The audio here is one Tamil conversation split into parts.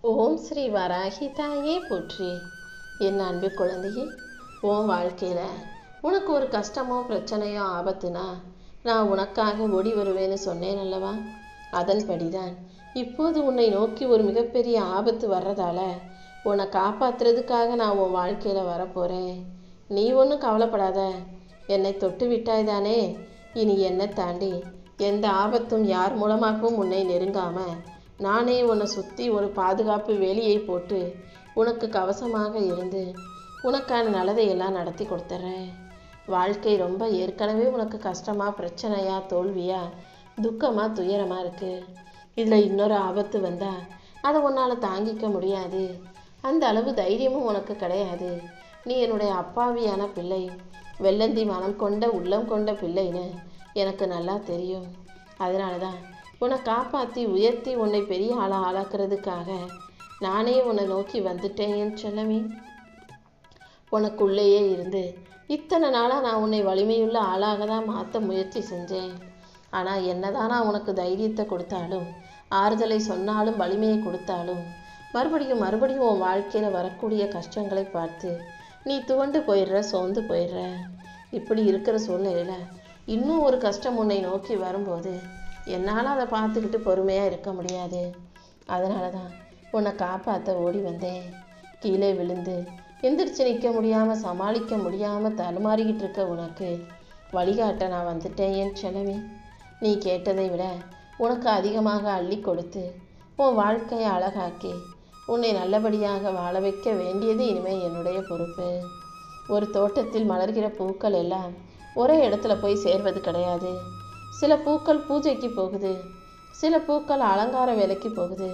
ஓம் ஸ்ரீ வராகி தாயே போற்றி. என் அன்பு குழந்தையே, உன் வாழ்க்கையில் உனக்கு ஒரு கஷ்டமோ பிரச்சனையோ ஆபத்துனா நான் உனக்காக ஓடி வருவேன்னு சொன்னேன் அல்லவா? அதன்படிதான் இப்போது உன்னை நோக்கி ஒரு மிகப்பெரிய ஆபத்து வர்றதால உன்னை காப்பாற்றுறதுக்காக நான் உன் வாழ்க்கையில் வரப்போகிறேன். நீ ஒன்றும் கவலைப்படாத. என்னை தொட்டு விட்டாய் தானே, இனி என்னை தாண்டி எந்த ஆபத்தும் யார் மூலமாகவும் உன்னை நெருங்காமல் நானே உன்னை சுற்றி ஒரு பாதுகாப்பு வேலியை போட்டு உனக்கு கவசமாக இருந்து உனக்கான நல்லதையெல்லாம் நடத்தி கொடுத்துட்றேன். வாழ்க்கை ரொம்ப ஏற்கனவே உனக்கு கஷ்டமாக பிரச்சனையா தோல்வியா துக்கமாக துயரமாக இருக்குது. இதில் இன்னொரு ஆபத்து வந்தால் அதை உன்னால் தாங்கிக்க முடியாது. அந்த அளவு தைரியமும் உனக்கு கிடையாது. நீ என்னுடைய அப்பாவியான பிள்ளை, வெள்ளந்தி மனம் கொண்ட உள்ளம் கொண்ட பிள்ளைன்னு எனக்கு நல்லா தெரியும். அதனால தான் உன்னை காப்பாற்றி உயர்த்தி உன்னை பெரிய ஆளாக ஆளாக்குறதுக்காக நானே உன்னை நோக்கி வந்துட்டேன் செல்லமே. உனக்குள்ளேயே இருந்து இத்தனை நாளாக நான் உன்னை வலிமையுள்ள ஆளாக தான் மாற்ற முயற்சி செஞ்சேன். ஆனால் என்னதான் நான் உனக்கு தைரியத்தை கொடுத்தாலும் ஆறுதலை சொன்னாலும் வலிமையை கொடுத்தாலும் மறுபடியும் உன் வாழ்க்கையில் வரக்கூடிய கஷ்டங்களை பார்த்து நீ துவண்டு போயிடுற, சோர்ந்து போயிடுற. இப்படி இருக்கிற சூழ்நிலையில் இன்னும் ஒரு கஷ்டம் உன்னை நோக்கி வரும்போது என்னால் அதை பார்த்துக்கிட்டு பொறுமையாக இருக்க முடியாது. அதனால தான் உன்னை காப்பாற்ற ஓடி வந்தேன். கீழே விழுந்து எந்திரிச்சு நிற்க முடியாமல் சமாளிக்க முடியாமல் தடுமாறிக்கிட்டு இருக்க உனக்கு வழிகாட்ட நான் வந்துட்டேன் என் செல்லமே. நீ கேட்டதை விட உனக்கு அதிகமாக அள்ளி கொடுத்து உன் வாழ்க்கையை அழகாக்கி உன்னை நல்லபடியாக வாழ வைக்க வேண்டியது இனிமேல் என்னுடைய பொறுப்பு. ஒரு தோட்டத்தில் மலர்கிற பூக்கள் எல்லாம் ஒரே இடத்துல போய் சேர்வது கிடையாது. சில பூக்கள் பூஜைக்கு போகுது, சில பூக்கள் அலங்கார வேலைக்கு போகுது,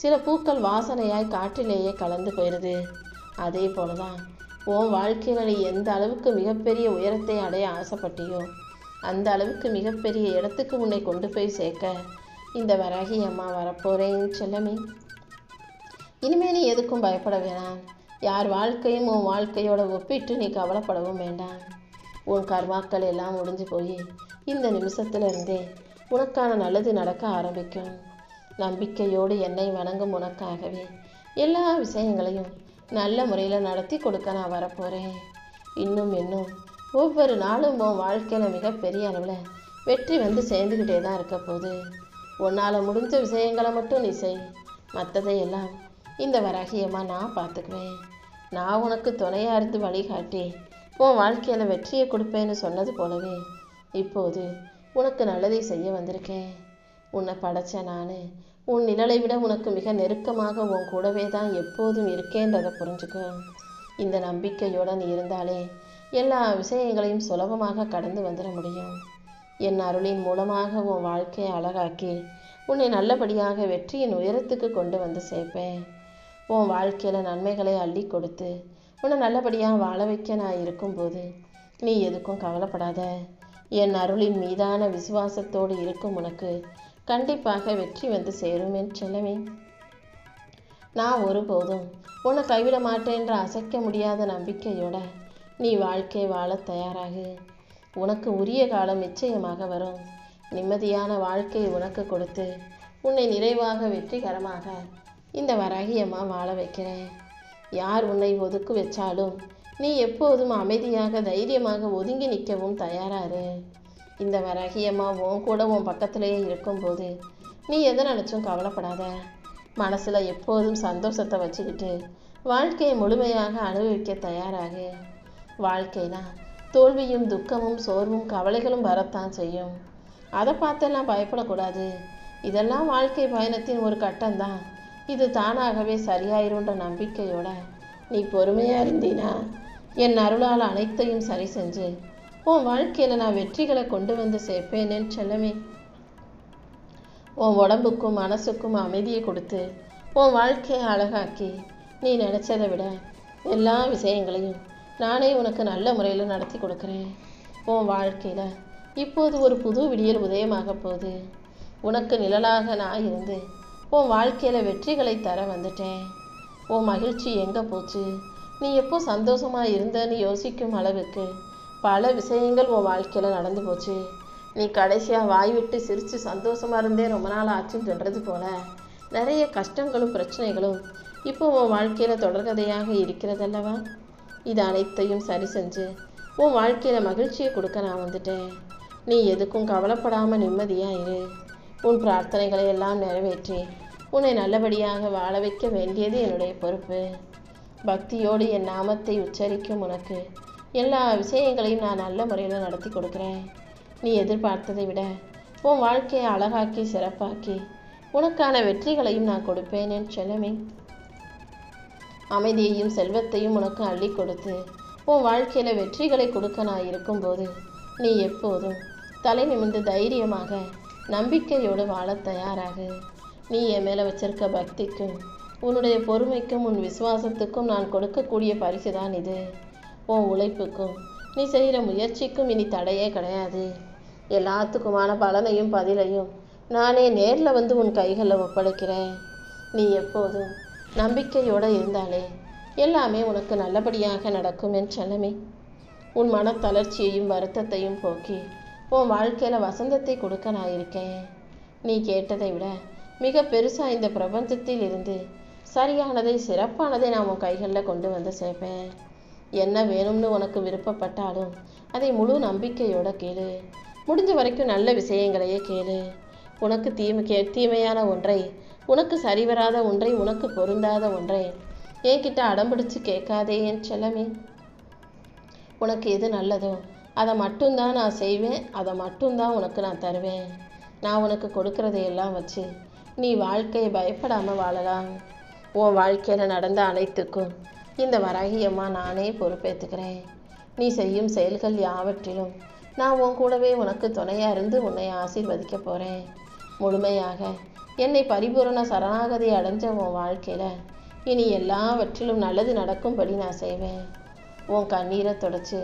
சில பூக்கள் வாசனையாய் காற்றிலேயே கலந்து போயிடுது. அதே போல தான் உன் வாழ்க்கையில் நீ எந்த அளவுக்கு மிகப்பெரிய உயரத்தை அடைய ஆசைப்பட்டியோ அந்த அளவுக்கு மிகப்பெரிய இடத்துக்கு உன்னை கொண்டு போய் சேர்க்க இந்த வராகி அம்மா வரப்போறேன் செல்லமே. இனிமேல் நீ எதுக்கும் பயப்பட வேணாம். யார் வாழ்க்கையும் உன் வாழ்க்கையோட ஒப்பிட்டு நீ கவலைப்படவும் வேண்டாம். உன் கர்மாக்கள் எல்லாம் முடிஞ்சு போய் இந்த நிமிஷத்துல இருந்தே உனக்கான நல்லது நடக்க ஆரம்பிக்கும். நம்பிக்கையோடு என்னை வணங்கும் உனக்காகவே எல்லா விஷயங்களையும் நல்ல முறையில் நடத்தி கொடுக்க நான் வரப்போகிறேன். இன்னும் ஒவ்வொரு நாளும் உன் வாழ்க்கையில் மிகப்பெரிய அளவில் வெற்றி வந்து சேர்ந்துக்கிட்டே தான் இருக்க போகுது. உன்னால் முடிஞ்ச விஷயங்களை மட்டும் நீ செய். மற்றதையெல்லாம் இந்த வராகியமாக நான் பார்த்துக்குவேன். நான் உனக்கு துணையாக இருந்து வழிகாட்டி உன் வாழ்க்கையில் வெற்றியை கொடுப்பேன்னு சொன்னது போலவே இப்போது உனக்கு நல்லதை செய்ய வந்திருக்கேன். உன்னை படைச்ச நான் உன் நிழலை விட உனக்கு மிக நெருக்கமாக உன் கூடவே தான் எப்போதும் இருக்கேன்றதை புரிஞ்சுக்கோ. இந்த நம்பிக்கையோடு நீ இருந்தாலே எல்லா விஷயங்களையும் சுலபமாக கடந்து வந்துட முடியும். என் அருளின் மூலமாக உன் வாழ்க்கையை அழகாக்கி உன்னை நல்லபடியாக வெற்றியின் உயரத்துக்கு கொண்டு வந்து சேர்ப்பேன். உன் வாழ்க்கையில் நன்மைகளை அள்ளி கொடுத்து உன்னை நல்லபடியாக வாழ வைக்க நான் இருக்கும்போது நீ எதுக்கும் கவலைப்படாத. என் அருளின் மீதான விசுவாசத்தோடு இருக்கும் உனக்கு கண்டிப்பாக வெற்றி வந்து சேரும் என் செல்லமே. நான் ஒருபோதும் உன்னை கைவிட மாட்டேன்ற அசைக்க முடியாத நம்பிக்கையோட நீ வாழ்க்கை வாழ தயாராகு. உனக்கு உரிய காலம் நிச்சயமாக வரும். நிம்மதியான வாழ்க்கையை உனக்கு கொடுத்து உன்னை நிறைவாக வெற்றிகரமாக இந்த வராகியம்மா வாழ வைக்கிறேன். யார் உன்னை ஒதுக்கு வச்சாலும் நீ எப்போதும் அமைதியாக தைரியமாக ஒதுங்கி நிற்கவும் தயாராரு. இந்த வராகியம்மா உன் கூட உன் பக்கத்திலேயே இருக்கும்போது நீ எதை நினச்சும் கவலைப்படாத. மனசில் எப்போதும் சந்தோஷத்தை வச்சுக்கிட்டு வாழ்க்கையை முழுமையாக அனுபவிக்க தயாராகு. வாழ்க்கைனா தோல்வியும் துக்கமும் சோர்வும் கவலைகளும் வரத்தான் செய்யும். அதை பார்த்தெல்லாம் பயப்படக்கூடாது. இதெல்லாம் வாழ்க்கை பயணத்தின் ஒரு கட்டம்தான். இது தானாகவே சரியாயிருன்ற நம்பிக்கையோட நீ பொறுமையாக இருந்தீனா என் அருளால் அனைத்தையும் சரி செஞ்சு உன் வாழ்க்கையில் நான் வெற்றிகளை கொண்டு வந்து சேர்ப்பேன்னு செல்லமே. உன் உடம்புக்கும் மனசுக்கும் அமைதியை கொடுத்து உன் வாழ்க்கையை அழகாக்கி நீ நினச்சதை விட எல்லா விஷயங்களையும் நானே உனக்கு நல்ல முறையில் நடத்தி கொடுக்குறேன். உன் வாழ்க்கையில் இப்போது ஒரு புது விடியல் உதயமாக போகுது. உனக்கு நிழலாக நான் இருந்து உன் வாழ்க்கையில் வெற்றிகளை தர வந்துட்டேன். உன் மகிழ்ச்சி எங்கே போச்சு? நீ எப்போ சந்தோஷமாக இருந்தன்னு யோசிக்கும் அளவுக்கு பல விஷயங்கள் உன் வாழ்க்கையில் நடந்து போச்சு. நீ கடைசியாக வாய் விட்டு சிரித்து சந்தோஷமாக இருந்தே ரொம்ப நாள் ஆச்சுன்றது போல நிறைய கஷ்டங்களும் பிரச்சனைகளும் இப்போ உன் வாழ்க்கையில் தொடர்கதையாக இருக்கிறதல்லவா? இது அனைத்தையும் சரி செஞ்சு உன் வாழ்க்கையில் மகிழ்ச்சியை கொடுக்க நான் வந்துட்டேன். நீ எதுக்கும் கவலைப்படாமல் நிம்மதியாக இரு. உன் பிரார்த்தனைகளை எல்லாம் நிறைவேற்றி உன்னை நல்லபடியாக வாழ வைக்க வேண்டியது என்னுடைய பொறுப்பு. பக்தியோடு என் நாமத்தை உச்சரிக்கும் உனக்கு எல்லா விஷயங்களையும் நான் நல்ல முறையில் நடத்தி கொடுக்குறேன். நீ எதிர்பார்த்ததை விட உன் வாழ்க்கையை அழகாக்கி சிறப்பாக்கி உனக்கான வெற்றிகளையும் நான் கொடுப்பேன் என் செல்லமே. அமைதியையும் செல்வத்தையும் உனக்கு அள்ளி கொடுத்து உன் வாழ்க்கையில் வெற்றிகளை கொடுக்க நான் இருக்கும்போது நீ எப்போதும் தலை நிமிர்ந்து தைரியமாக நம்பிக்கையோடு வாழ தயாராகு. நீ என் மேலே வச்சிருக்க பக்திக்கும் உன்னுடைய பொறுமைக்கும் உன் விசுவாசத்துக்கும் நான் கொடுக்கக்கூடிய பரிசு தான் இது. உன் உழைப்புக்கும் நீ செய்கிற முயற்சிக்கும் இனி தடையே கிடையாது. எல்லாத்துக்குமான பலனையும் பதிலையும் நானே நேரில் வந்து உன் கைகளில் ஒப்படைக்கிறேன். நீ எப்போதும் நம்பிக்கையோடு இருந்தாலே எல்லாமே உனக்கு நல்லபடியாக நடக்கும் என் செல்லமே. உன் மனத்தளர்ச்சியையும் வருத்தத்தையும் போக்கி உன் வாழ்க்கையில் வசந்தத்தை கொடுக்க நான் இருக்கேன். நீ கேட்டதை விட மிக பெருசாக இந்த பிரபஞ்சத்தில் இருந்து சரியானதை சிறப்பானதை நான் உன் கைகளில் கொண்டு வந்து சேர்ப்பேன். என்ன வேணும்னு உனக்கு விருப்பப்பட்டாலும் அதை முழு நம்பிக்கையோட கேளு. முடிஞ்ச வரைக்கும் நல்ல விஷயங்களையே கேளு. உனக்கு தீமையான ஒன்றை, உனக்கு சரிவராத ஒன்றை, உனக்கு பொருந்தாத ஒன்றை என்கிட்ட அடம்பிடிச்சு கேட்காதே என் செல்லமே. உனக்கு எது நல்லதோ அதை மட்டும்தான் நான் செய்வேன், அதை மட்டும்தான் உனக்கு நான் தருவேன். நான் உனக்கு கொடுக்கறதையெல்லாம் வச்சு நீ வாழ்க்கையை பயப்படாமல் வாழலாம். உன் வாழ்க்கையில் நடந்த அனைத்துக்கும் இந்த வராகியம்மா நானே பொறுப்பேற்றுக்கிறேன். நீ செய்யும் செயல்கள் யாவற்றிலும் நான் உன் கூடவே உனக்கு துணையாக இருந்து உன்னை ஆசீர்வதிக்க போகிறேன். முழுமையாக என்னை பரிபூரண சரணாகதி அடைஞ்ச உன் வாழ்க்கையில் இனி எல்லாவற்றிலும் நல்லது நடக்கும்படி நான் செய்வேன். உன் கண்ணீரை தொடச்சி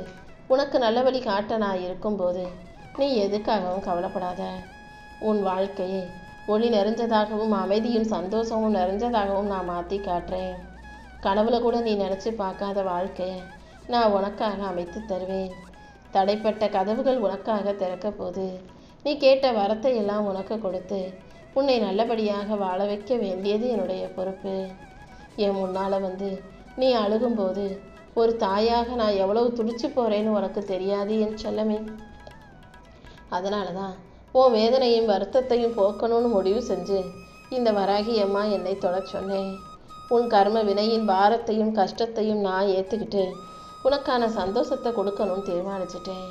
உனக்கு நல்ல வழி காட்ட நான் இருக்கும்போது நீ எதுக்காகவும் கவலைப்படாத. உன் வாழ்க்கையை ஒளி நிறைஞ்சதாகவும் அமைதியும் சந்தோஷமும் நிறைஞ்சதாகவும் நான் மாற்றி காட்டுறேன். கனவுல கூட நீ நினச்சி பார்க்காத வாழ்க்கையை நான் உனக்காக அமைத்து தருவேன். தடைப்பட்ட கதவுகள் உனக்காக திறக்க போது நீ கேட்ட வரத்தை எல்லாம் உனக்கு கொடுத்து உன்னை நல்லபடியாக வாழ வைக்க வேண்டியது என்னுடைய பொறுப்பு. என் முன்னால் வந்து நீ அழுகும்போது ஒரு தாயாக நான் எவ்வளவு துடிச்சு போகிறேன்னு உனக்கு தெரியாது என் செல்லமே. அதனால தான் உன் வேதனையும் வருத்தத்தையும் போக்கணும்னு முடிவு செஞ்சு இந்த வராகி அம்மா என்னை தொட சொன்னேன். உன் கர்ம வினையின் பாரத்தையும் கஷ்டத்தையும் நான் ஏற்றுக்கிட்டு உனக்கான சந்தோஷத்தை கொடுக்கணும்னு தீர்மானிச்சிட்டேன்.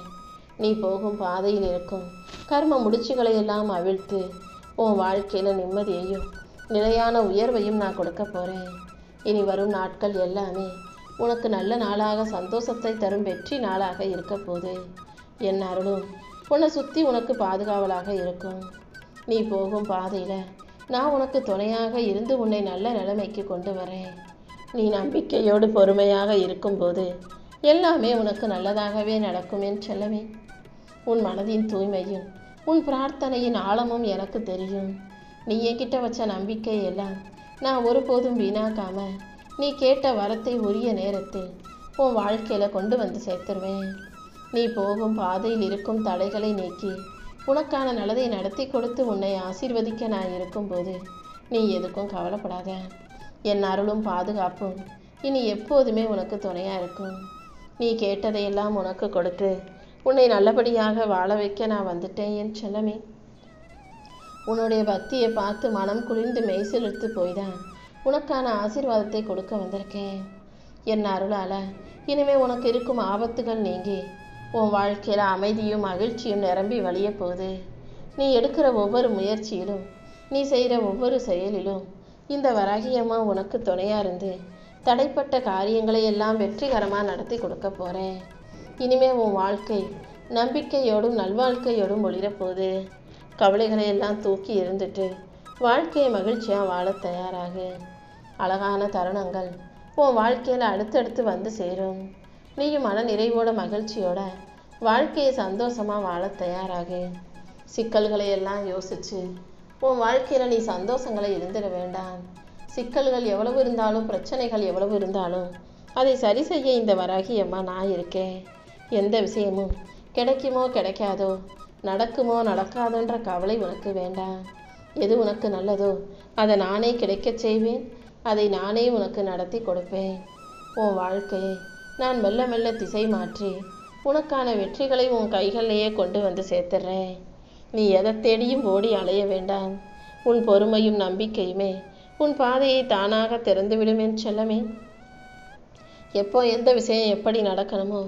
நீ போகும் பாதையில் இருக்கும் கர்ம முடிச்சுகளை எல்லாம் அவிழ்த்து உன் வாழ்க்கையில் நிம்மதியையும் நிலையான உயர்வையும் நான் கொடுக்க போகிறேன். இனி வரும் நாட்கள் எல்லாமே உனக்கு நல்ல நாளாக சந்தோஷத்தை தரும் வெற்றி நாளாக இருக்க போது. என் அருளும் உன்னை சுற்றி உனக்கு பாதுகாவலாக இருக்கும். நீ போகும் பாதையில் நான் உனக்கு துணையாக இருந்து உன்னை நல்ல நிலைமைக்கு கொண்டு வரேன். நீ நம்பிக்கையோடு பொறுமையாக இருக்கும்போது எல்லாமே உனக்கு நல்லதாகவே நடக்கும் என் செல்லமே. உன் மனதின் தூய்மையும் உன் பிரார்த்தனையின் ஆழமும் எனக்கு தெரியும். நீ என்கிட்ட வச்ச நம்பிக்கை எல்லாம் நான் ஒருபோதும் வீணாக்காம நீ கேட்ட வரத்தை உரிய நேரத்தில் உன் வாழ்க்கையில் கொண்டு வந்து சேர்த்துருவேன். நீ போகும் பாதையில் இருக்கும் தடைகளை நீக்கி உனக்கான நல்லதை நடத்தி கொடுத்து உன்னை ஆசீர்வதிக்க நான் இருக்கும்போது நீ எதுக்கும் கவலைப்படாத. என் அருளும் பாதுகாப்பும் இனி எப்போதுமே உனக்கு துணையாக இருக்கும். நீ கேட்டதையெல்லாம் உனக்கு கொடுத்து உன்னை நல்லபடியாக வாழ வைக்க நான் வந்துட்டேன் என் செல்லமே. உன்னுடைய பக்தியை பார்த்து மனம் குளிர்ந்து மெய்சிலிர்த்து போய்தான் உனக்கான ஆசீர்வாதத்தை கொடுக்க வந்திருக்கேன். என் அருளால் இனிமேல் உனக்கு இருக்கும் ஆபத்துகள் நீங்கி உன் வாழ்க்கையில் அமைதியும் மகிழ்ச்சியும் நிரம்பி வழிய போகுது. நீ எடுக்கிற ஒவ்வொரு முயற்சியிலும் நீ செய்கிற ஒவ்வொரு செயலிலும் இந்த வராகியம்மா உனக்கு துணையாக இருந்து தடைப்பட்ட காரியங்களை எல்லாம் வெற்றிகரமாக நடத்தி கொடுக்க போகிறேன். இனிமேல் உன் வாழ்க்கை நம்பிக்கையோடும் நல்வாழ்க்கையோடும் ஒளிரப்போகுது. கவலைகளை எல்லாம் தூக்கி இருந்துட்டு வாழ்க்கையை மகிழ்ச்சியாக வாழ தயாராகு. அழகான தருணங்கள் உன் வாழ்க்கையில் அடுத்தடுத்து வந்து சேரும். நீயும் மன நிறைவோட மகிழ்ச்சியோட வாழ்க்கையை சந்தோஷமாக வாழ தயாராகு. சிக்கல்களை எல்லாம் யோசிச்சு உன் வாழ்க்கையில் நீ சந்தோஷங்களை இருந்துட வேண்டாம். சிக்கல்கள் எவ்வளவு இருந்தாலும் பிரச்சனைகள் எவ்வளவு இருந்தாலும் அதை சரி செய்ய இந்த வராகியம்மா நான் இருக்கேன். எந்த விஷயமும் கிடைக்குமோ கிடைக்காதோ நடக்குமோ நடக்காதோன்ற கவலை உனக்கு வேண்டாம். எது உனக்கு நல்லதோ அதை நானே கிடைக்கச் செய்வேன். அதை நானே உனக்கு நடத்தி கொடுப்பேன். உன் வாழ்க்கையை நான் மெல்ல மெல்ல திசை மாற்றி உனக்கான வெற்றிகளை உன் கைகளிலேயே கொண்டு வந்து சேர்த்துடுறேன். நீ எதை தேடியும் ஓடி அலைய வேண்டாம். உன் பொறுமையும் நம்பிக்கையுமே உன் பாதையை தானாக திறந்துவிடும் என் செல்லமே. எப்போ எந்த விஷயம் எப்படி நடக்கணுமோ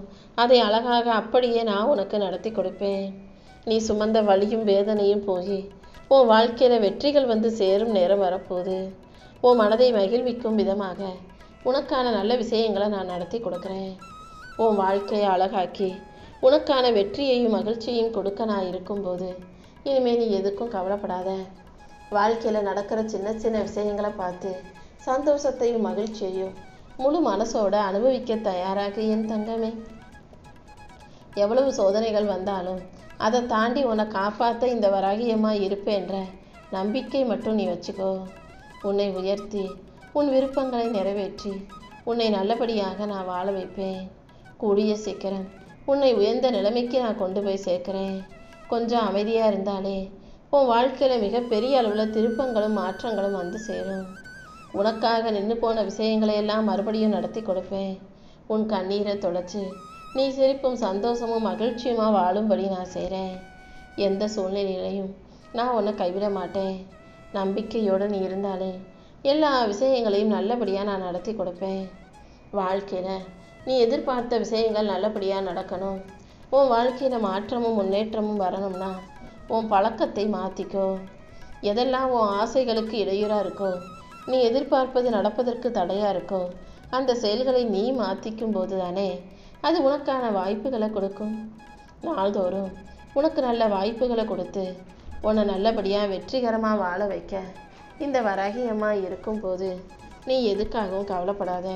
அதை அழகாக அப்படியே நான் உனக்கு நடத்தி கொடுப்பேன். நீ சுமந்த வலியும் வேதனையும் போய் உன் வாழ்க்கையில் வெற்றிகள் வந்து சேரும் நேரம் வரப்போகுது. உன் மனதை மகிழ்விக்கும் விதமாக உனக்கான நல்ல விஷயங்களை நான் நடத்தி கொடுக்குறேன். உன் வாழ்க்கையை அழகாக்கி உனக்கான வெற்றியையும் மகிழ்ச்சியையும் கொடுக்க நான் இருக்கும்போது இனிமேல் நீ எதுக்கும் கவலைப்படாத. வாழ்க்கையில் நடக்கிற சின்ன சின்ன விஷயங்களை பார்த்து சந்தோஷத்தையும் மகிழ்ச்சியையும் முழு மனசோட அனுபவிக்க தயாராக என் தங்கமே. எவ்வளவு சோதனைகள் வந்தாலும் அதை தாண்டி உன்னை காப்பாற்ற இந்த வராகியம்மா இருப்பேன்ற நம்பிக்கை மட்டும் நீ வச்சுக்கோ. உன்னை உயர்த்தி உன் விருப்பங்களை நிறைவேற்றி உன்னை நல்லபடியாக நான் வாழ வைப்பேன். கூடிய சீக்கிரம் உன்னை உயர்ந்த நிலைமைக்கு நான் கொண்டு போய் சேர்க்கிறேன். கொஞ்சம் அமைதியாக இருந்தாலே உன் வாழ்க்கையில் மிகப்பெரிய அளவில் திருப்பங்களும் மாற்றங்களும் வந்து சேரும். உனக்காக நின்று போன விஷயங்களை எல்லாம் மறுபடியும் நடத்தி கொடுப்பேன். உன் கண்ணீரை தொலைச்சி நீ சிரிப்பும் சந்தோஷமும் மகிழ்ச்சியுமாக வாழும்படி நான் செய்கிறேன். எந்த சூழ்நிலையிலையும் நான் உன்னை கைவிட மாட்டேன். நம்பிக்கையோடு நீ இருந்தாலே எல்லா விஷயங்களையும் நல்லபடியாக நான் நடத்தி கொடுப்பேன். வாழ்க்கையில் நீ எதிர்பார்த்த விஷயங்கள் நல்லபடியாக நடக்கணும். உன் வாழ்க்கையில் மாற்றமும் முன்னேற்றமும் வரணும்னா உன் பழக்கத்தை மாற்றிக்கோ. எதெல்லாம் உன் ஆசைகளுக்கு இடையூறாக இருக்கோ, நீ எதிர்பார்ப்பது நடப்பதற்கு தடையாக இருக்கோ, அந்த செயல்களை நீ மாற்றிக்கும் போது தானே அது உனக்கான வாய்ப்புகளை கொடுக்கும். நாள்தோறும் உனக்கு நல்ல வாய்ப்புகளை கொடுத்து உன்னை நல்லபடியாக வெற்றிகரமாக வாழ வைக்க இந்த வராகியம்மா இருக்கும்போது நீ எதுக்காகவும் கவலைப்படாத.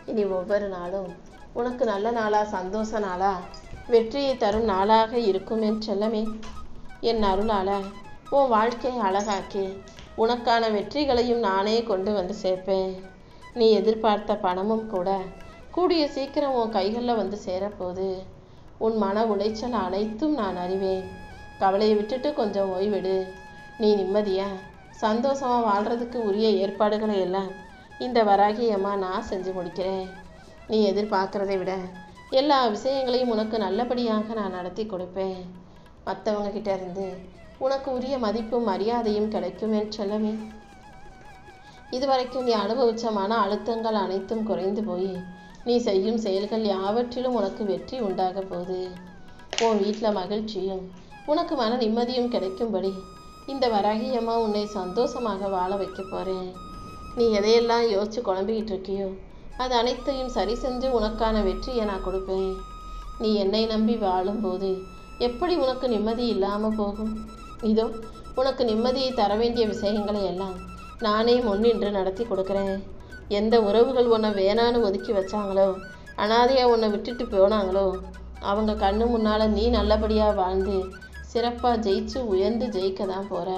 இனி ஒவ்வொரு நாளும் உனக்கு நல்ல நாளாக சந்தோஷ நாளாக வெற்றியை தரும் நாளாக இருக்கும் என் செல்லமே. என் அருளால் உன் வாழ்க்கையை அழகாக்கி உனக்கான வெற்றிகளையும் நானே கொண்டு வந்து சேர்ப்பேன். நீ எதிர்பார்த்த பணமும் கூட கூடிய சீக்கிரம் உன் கைகளில் வந்து சேரப்போகுது. உன் மன உளைச்சல் அனைத்தும் நான் அறிவேன். கவலையை விட்டுட்டு கொஞ்சம் ஓய்வெடு. நீ நிம்மதியாக சந்தோஷமாக வாழ்கிறதுக்கு உரிய ஏற்பாடுகளை எல்லாம் இந்த வராகியம்மா நான் செஞ்சு முடிக்கிறேன். நீ எதிர்பார்க்குறதை விட எல்லா விஷயங்களையும் உனக்கு நல்லபடியாக நான் நடத்தி கொடுப்பேன். மற்றவங்க கிட்ட இருந்து உனக்கு உரிய மதிப்பும் மரியாதையும் கிடைக்கும் என் செல்லமே. இதுவரைக்கும் நீ அனுபவித்த மன அழுத்தங்கள் அனைத்தும் குறைந்து போய் நீ செய்யும் செயல்கள் யாவற்றிலும் உனக்கு வெற்றி உண்டாக போகுது. உன் வீட்டில் மகிழ்ச்சியும் உனக்கு மன நிம்மதியும் கிடைக்கும்படி இந்த வராகியம்மா உன்னை சந்தோஷமாக வாழ வைக்க போகிறேன். நீ எதையெல்லாம் யோசிச்சு குழம்பிக்கிட்டு இருக்கியோ அது அனைத்தையும் சரி செஞ்சு உனக்கான வெற்றியை நான் கொடுப்பேன். நீ என்னை நம்பி வாழும்போது எப்படி உனக்கு நிம்மதி இல்லாமல் போகும்? இதோ உனக்கு நிம்மதியை தர வேண்டிய விஷயங்களை எல்லாம் நானே முன்னின்று நடத்தி கொடுக்குறேன். எந்த உறவுகள் உன்னை வேணான்னு ஒதுக்கி வச்சாங்களோ, அனாதையாக உன்னை விட்டுட்டு போனாங்களோ, அவங்க கண்ணு முன்னால் நீ நல்லபடியாக வாழ்ந்து சிறப்பாக ஜெயிச்சு உயர்ந்து ஜெயிக்க தான் போகிற.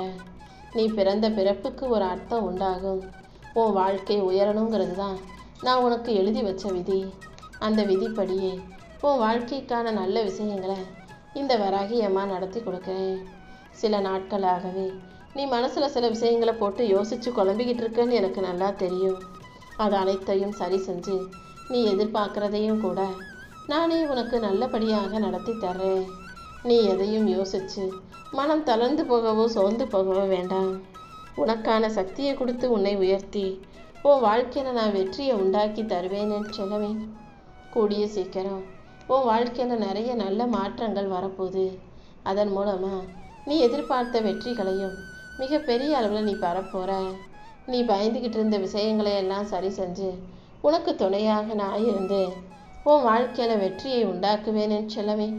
நீ பிறந்த பிறப்புக்கு ஒரு அர்த்தம் உண்டாகும். உன் வாழ்க்கை உயரணுங்கிறது தான் நான் உனக்கு எழுதி வச்ச விதி. அந்த விதிப்படியே உன் வாழ்க்கைக்கான நல்ல விஷயங்களை இந்த வராகியம்மா நடத்தி கொடுக்குறேன். சில நாட்களாகவே நீ மனசில் சில விஷயங்களை போட்டு யோசித்து குழம்பிக்கிட்டு இருக்கன்னு எனக்கு நல்லா தெரியும். அது அனைத்தையும் சரி செஞ்சு நீ எதிர்பார்க்குறதையும் கூட நானே உனக்கு நல்லபடியாக நடத்தி தர்றேன். நீ எதையும் யோசித்து மனம் தளர்ந்து போகவோ சோர்ந்து போகவோ வேண்டாம். உனக்கான சக்தியை கொடுத்து உன்னை உயர்த்தி உன் வாழ்க்கையில் நான் வெற்றியை உண்டாக்கி தருவேன்னு சொல்லுவேன். கூடிய சீக்கிரம் உன் வாழ்க்கையில் நிறைய நல்ல மாற்றங்கள் வரப்போகுது. அதன் மூலமாக நீ எதிர்பார்த்த வெற்றிகளையும் மிகப்பெரிய அளவில் நீ பெறப்போகிற. நீ பயந்துக்கிட்டு இருந்த விஷயங்களை எல்லாம் சரி செஞ்சு உனக்கு துணையாக நான் இருந்து உன் வாழ்க்கையில் வெற்றியை உண்டாக்குவேன்னு சொல்லவே.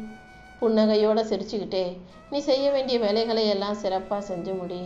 புன்னகையோடு சிரிச்சுக்கிட்டே நீ செய்ய வேண்டிய வேலைகளை எல்லாம் சிறப்பாக செஞ்சு முடி.